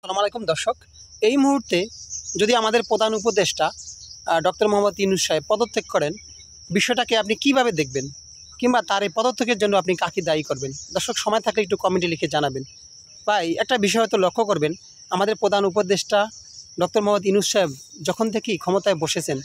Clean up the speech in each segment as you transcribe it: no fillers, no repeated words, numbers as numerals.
আসসালামু আলাইকুম দর্শক। এই মুহূর্তে যদি আমাদের প্রধান উপদেষ্টা ডক্টর মোহাম্মদ ইউনূস সাহেব পদত্যাগ করেন, বিষয়টাকে আপনি কিভাবে দেখবেন, কিংবা তার এই পদত্যাগের জন্য আপনি কাকে দায়ী করবেন? দর্শক, সময় থাকলে একটু কমেন্টে লিখে জানাবেন। ভাই, একটা বিষয় হয়তো লক্ষ্য করবেন, আমাদের প্রধান উপদেষ্টা ডক্টর মোহাম্মদ ইউনূস সাহেব যখন থেকেই ক্ষমতায় বসেছেন,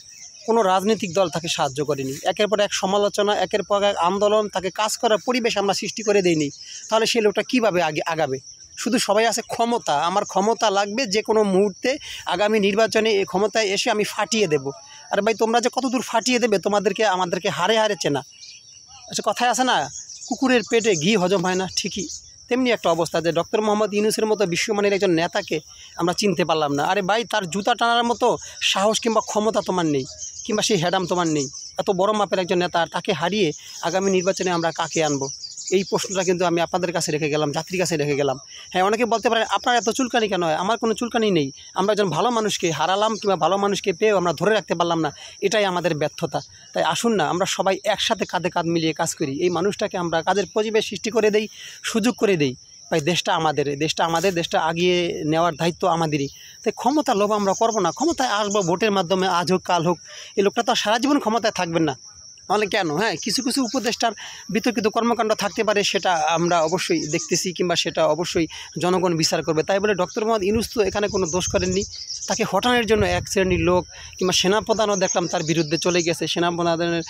কোনো রাজনৈতিক দল তাকে সাহায্য করেনি। একের পর এক সমালোচনা, একের পর এক আন্দোলন, তাকে কাজ করার পরিবেশ আমরা সৃষ্টি করে দেইনি। তাহলে সেই লোকটা কীভাবে আগাবে? শুধু সবাই আছে ক্ষমতা, আমার ক্ষমতা লাগবে, যে কোনো মুহূর্তে আগামী নির্বাচনে এই ক্ষমতায় এসে আমি ফাটিয়ে দেব। আর ভাই, তোমরা যে কত দূর ফাটিয়ে দেবে, আমাদেরকে হারে হারে চেনা। আচ্ছা, কথায় আছে না, কুকুরের পেটে ঘি হজম হয় না, ঠিকই তেমনি একটা অবস্থা যে ডক্টর মোহাম্মদ ইউনূসের মতো বিশ্বমানের একজন নেতাকে আমরা চিনতে পারলাম না। আরে ভাই, তার জুতা টানার মতো সাহস কিংবা ক্ষমতা তোমার নেই, কিংবা সেই হ্যাডাম তোমার নেই। এত বড় মাপের একজন নেতা, তাকে হারিয়ে আগামী নির্বাচনে আমরা কাকে আনবো? এই প্রশ্নটা কিন্তু আমি আপনাদের কাছে রেখে গেলাম, জাতির কাছে রেখে গেলাম। হ্যাঁ, অনেকে বলতে পারেন আপনার এত চুলকানি কেন হয়? আমার কোনো চুলকানি নেই। আমরা একজন ভালো মানুষকে হারালাম, কিংবা ভালো মানুষকে পেয়েও আমরা ধরে রাখতে পারলাম না, এটাই আমাদের ব্যর্থতা। তাই আসুন না, আমরা সবাই একসাথে কাঁধে কাঁধ মিলিয়ে কাজ করি। এই মানুষটাকে আমরা কাজের পরিবেশ সৃষ্টি করে দেই, সুযোগ করে দেই। ভাই, দেশটা আমাদের, দেশটা আগিয়ে নেওয়ার দায়িত্ব আমাদেরই। তাই ক্ষমতা লোভ আমরা করবো না। ক্ষমতায় আসবো ভোটের মাধ্যমে, আজ হোক কাল হোক। এই লোকটা তো সারা জীবন ক্ষমতায় থাকবেন না, নাহলে কেন? হ্যাঁ, কিছু কিছু উপদেষ্টার বিতর্কিত কর্মকাণ্ড থাকতে পারে, সেটা আমরা অবশ্যই দেখতেছি, কিংবা সেটা অবশ্যই জনগণ বিচার করবে। তাই বলে ডক্টর মোহাম্মদ ইউনূস তো এখানে কোনো দোষ করেননি। তাকে হটানোর জন্য এক শ্রেণীর লোক, কিংবা সেনাপ্রধানও দেখলাম তার বিরুদ্ধে চলে গেছে। সেনাপ্রধানের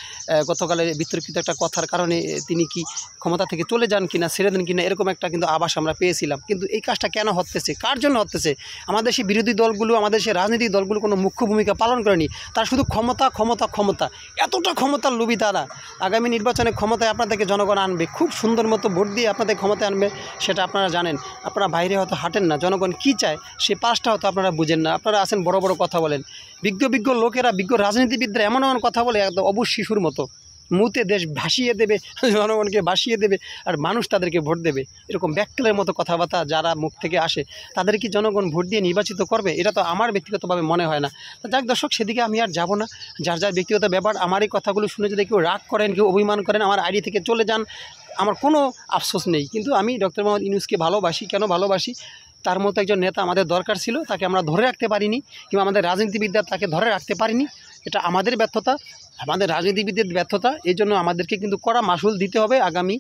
গতকালের বিতর্কিত একটা কথার কারণে তিনি কি ক্ষমতা থেকে চলে যান কিনা, ছেড়ে দেন কিনা, এরকম একটা কিন্তু আভাস আমরা পেয়েছিলাম। কিন্তু এই কাজটা কেন হতেছে, কার জন্য হতেছে? আমাদের সেই বিরোধী দলগুলো, আমাদের সেই রাজনৈতিক দলগুলো কোনো মুখ্য ভূমিকা পালন করেনি। তারা শুধু ক্ষমতা ক্ষমতা ক্ষমতা, এতটা ক্ষমতার লোভী তারা। আগামী নির্বাচনে ক্ষমতায় আপনাদেরকে জনগণ আনবে, খুব সুন্দর মতো ভোট দিয়ে আপনাদের ক্ষমতায় আনবে, সেটা আপনারা জানেন। আপনারা বাইরে হয়তো হাঁটেন না, জনগণ কী চায় সে পাঁচটা হয়তো আপনারা বুঝেন না। আপনারা আছেন বড় বড় কথা বলেন, বিজ্ঞ লোকেরা, বিজ্ঞ রাজনীতিবিদরা এমন কথা বলে, একদম অবুঝ শিশুর মতো। মুতে দেশ ভাসিয়ে দেবে, জনগণকে ভাসিয়ে দেবে, আর মানুষ তাদেরকে ভোট দেবে। এরকম ব্যাকটেলের মতো কথাবার্তা যারা মুখ থেকে আসে, তাদের কি জনগণ ভোট দিয়ে নির্বাচিত করবে? এটা তো আমার ব্যক্তিগতভাবে মনে হয় না। তো যাক দর্শক, সেদিকে আমি আর যাব না। যার যার ব্যক্তিগত ব্যাপার। আমার এই কথাগুলো শুনে যদি কেউ রাগ করেন, কেউ অভিমান করেন, আমার আইডি থেকে চলে যান, আমার কোনো আফসোস নেই। কিন্তু আমি ডক্টর মোহাম্মদ ইউনূসকে ভালোবাসি। কেন ভালোবাসি? তার মতো একজন নেতা আমাদের দরকার ছিল, তাকে আমরা ধরে রাখতে পারিনি, কিংবা আমাদের রাজনীতিবিদরা তাকে ধরে রাখতে পারিনি। এটা আমাদের ব্যর্থতা, আমাদের রাজনীতিবিদদের ব্যর্থতা। এই জন্য আমাদেরকে কিন্তু কড়া মাসুল দিতে হবে আগামী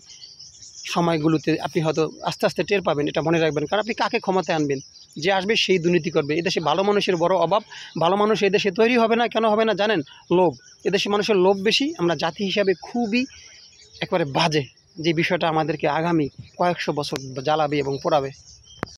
সময়গুলোতে। আপনি হয়তো আস্তে আস্তে টের পাবেন, এটা মনে রাখবেন। কারণ আপনি কাকে ক্ষমতায় আনবেন? যে আসবে সেই দুর্নীতি করবে। এদেশে ভালো মানুষের বড় অভাব। ভালো মানুষ এদেশে তৈরি হবে না। কেন হবে না জানেন? লোভ। এদেশে মানুষের লোভ বেশি। আমরা জাতি হিসাবে খুবই একবারে বাজে, যে বিষয়টা আমাদেরকে আগামী কয়েকশো বছর জ্বালাবে এবং পোড়াবে।